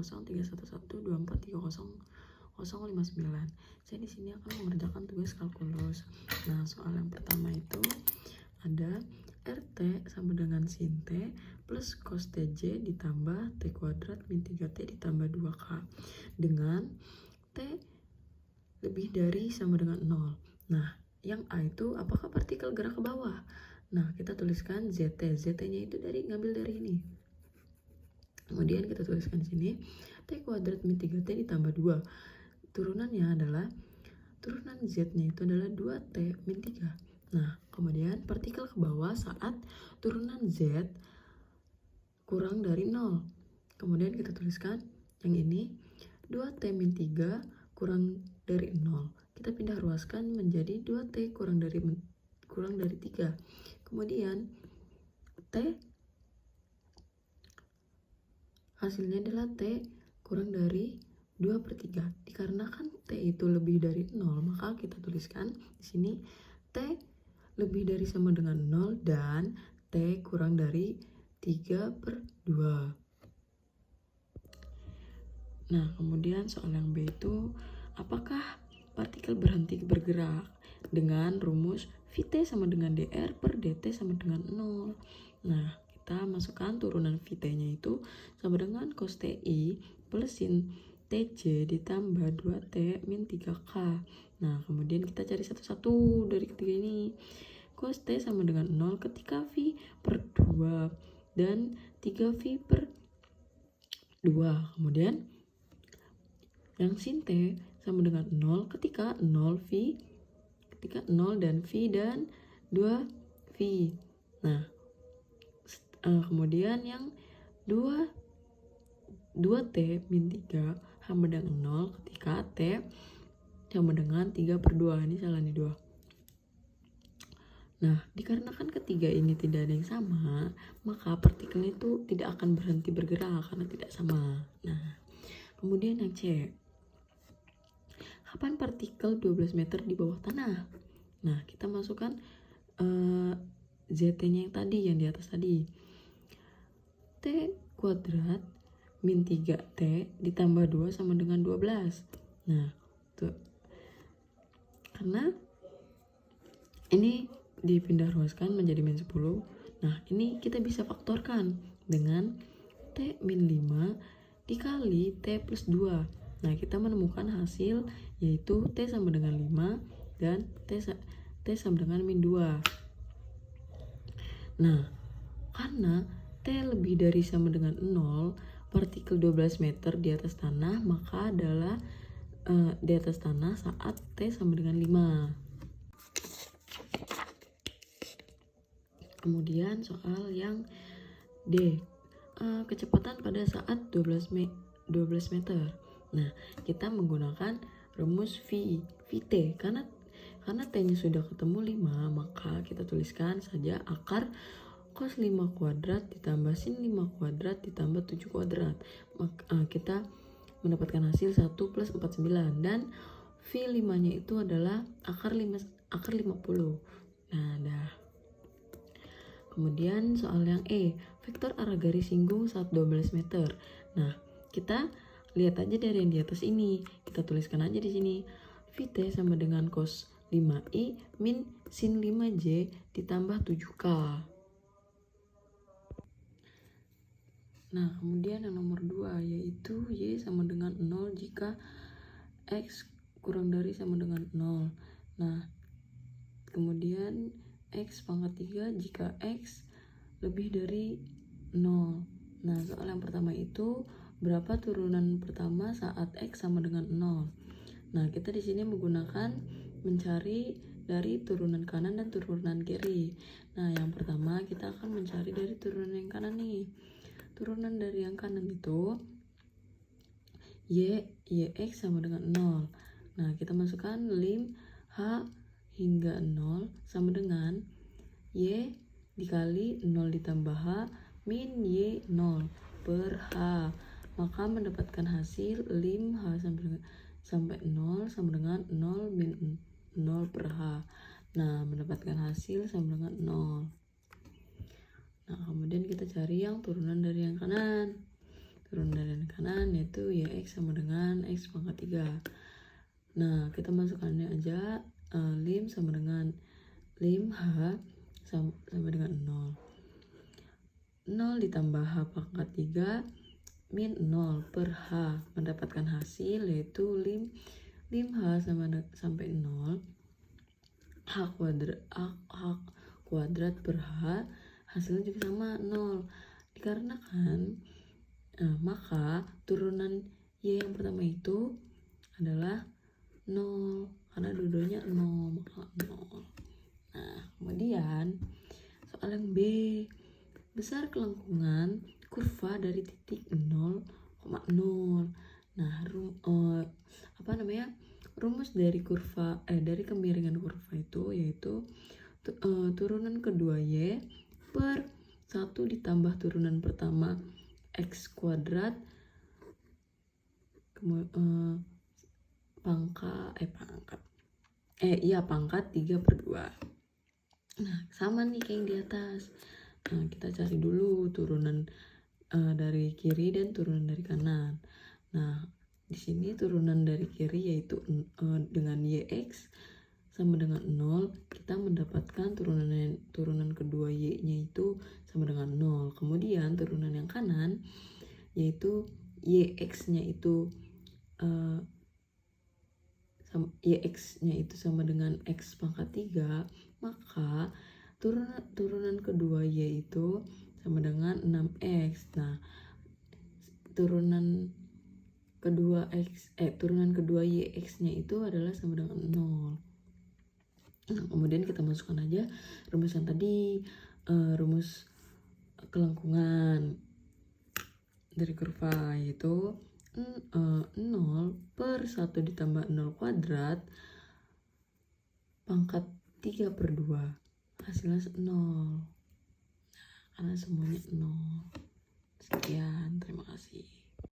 0,03112430059. Saya di sini akan mengerjakan tugas kalkulus. Nah, soal yang pertama itu ada RT sama dengan sin T plus cos TJ ditambah T kuadrat min 3T ditambah 2K dengan T lebih dari sama dengan 0. Nah, yang A itu apakah partikel gerak ke bawah? Nah, kita tuliskan ZT. ZT-nya itu ngambil dari ini. Kemudian kita tuliskan di sini T kuadrat min 3T ditambah 2. Turunannya adalah turunan Z-nya itu adalah 2T min 3. Nah, kemudian partikel ke bawah saat turunan Z kurang dari 0. Kemudian kita tuliskan yang ini 2T min 3 kurang dari 0. Kita pindah ruaskan menjadi 2T kurang dari 3. Kemudian T hasilnya adalah T kurang dari 2/3. Dikarenakan T itu lebih dari 0, maka kita tuliskan di sini T lebih dari sama dengan 0 dan T kurang dari 3/2. Nah, kemudian soal yang B itu, apakah partikel berhenti bergerak dengan rumus Vt sama dengan dr per dt sama dengan 0. Nah, kita masukkan turunan Vt-nya itu sama dengan cos Ti plus sin Tj ditambah 2T min 3K. Nah, kemudian kita cari satu-satu dari ketiga ini. Cos T sama dengan 0 ketika V per 2 dan 3V per 2. Kemudian yang sin T sama dengan 0 ketika 0 dan V dan 2V. Nah, kemudian yang 2T min 3 sama dengan 0 ketika T sama dengan 3/2. Ini salah nih 2. Nah, dikarenakan ketiga ini tidak ada yang sama, maka partikel itu tidak akan berhenti bergerak karena tidak sama. Nah, kemudian yang C. Kapan partikel 12 meter di bawah tanah? Nah, kita masukkan ZT-nya yang tadi, yang di atas tadi. T kuadrat min 3T ditambah 2 sama dengan 12. Nah, tuh. Karena ini dipindah ruaskan menjadi min 10. Nah, ini kita bisa faktorkan dengan T min 5 dikali T plus 2. Nah, kita menemukan hasil yaitu T sama dengan 5 dan T sama dengan min 2. Nah, karena T lebih dari sama dengan 0, partikel 12 meter di atas tanah, maka adalah di atas tanah saat T sama dengan 5. Kemudian soal yang D, kecepatan pada saat 12 meter. Nah, kita menggunakan rumus Vt karena T-nya sudah ketemu 5, maka kita tuliskan saja akar cos 5 kuadrat ditambah sin 5 kuadrat ditambah 7 kuadrat. Maka kita mendapatkan hasil 1 plus 49 dan V5-nya itu adalah akar 50. Nah, dah. Kemudian soal yang E, vektor arah garis singgung saat 12 meter. Nah, kita lihat aja dari yang di atas ini. Kita tuliskan aja di sini. Vt sama dengan cos 5i min sin 5j ditambah 7k. Nah, kemudian yang nomor 2 yaitu y sama dengan 0 jika x kurang dari sama dengan 0. Nah, kemudian x pangkat 3 jika x lebih dari 0. Nah, soal yang pertama itu berapa turunan pertama saat x sama dengan 0. Nah, kita di sini menggunakan mencari dari turunan kanan dan turunan kiri. Nah, yang pertama kita akan mencari dari turunan yang kanan nih. Turunan dari yang kanan itu yx sama dengan 0. Nah, kita masukkan lim h hingga 0 sama dengan y dikali 0 ditambah h min y 0 per h. Maka mendapatkan hasil lim h sampai 0 sama dengan 0 min 0 per h. Nah, mendapatkan hasil sama dengan 0. Nah, kemudian kita cari yang turunan dari yang kanan. turunan dari yang kanan yaitu YX sama dengan X pangkat 3. Nah, kita masukkannya aja. Lim sama dengan lim H sama dengan 0. 0 ditambah H pangkat 3 min 0 per H, mendapatkan hasil yaitu lim H sampai 0 H kuadrat per H, hasilnya juga sama 0. Dikarenakan maka turunan Y yang pertama itu adalah 0 karena dua-duanya 0, maka 0. Nah, kemudian soal yang B, besar kelengkungan kurva dari titik 0,0. Nah, rumus dari kurva dari kemiringan kurva itu yaitu turunan kedua Y per 1 ditambah turunan pertama X kuadrat pangkat 3/2. Nah, sama nih kayak yang di atas. Nah, kita cari dulu turunan dari kiri dan turunan dari kanan. Nah, di sini turunan dari kiri yaitu dengan YX sama dengan 0, kita mendapatkan turunan kedua Y-nya itu sama dengan 0. Kemudian turunan yang kanan yaitu YX-nya itu sama dengan X pangkat 3, maka turunan kedua Y itu sama dengan 6X. Nah, turunan kedua YX-nya itu adalah sama dengan 0. Nah, kemudian kita masukkan aja rumus yang tadi, rumus kelengkungan dari kurva yaitu 0 per 1 ditambah 0 kuadrat pangkat 3/2, hasilnya 0. Nah, karena semuanya 0. Sekian, terima kasih.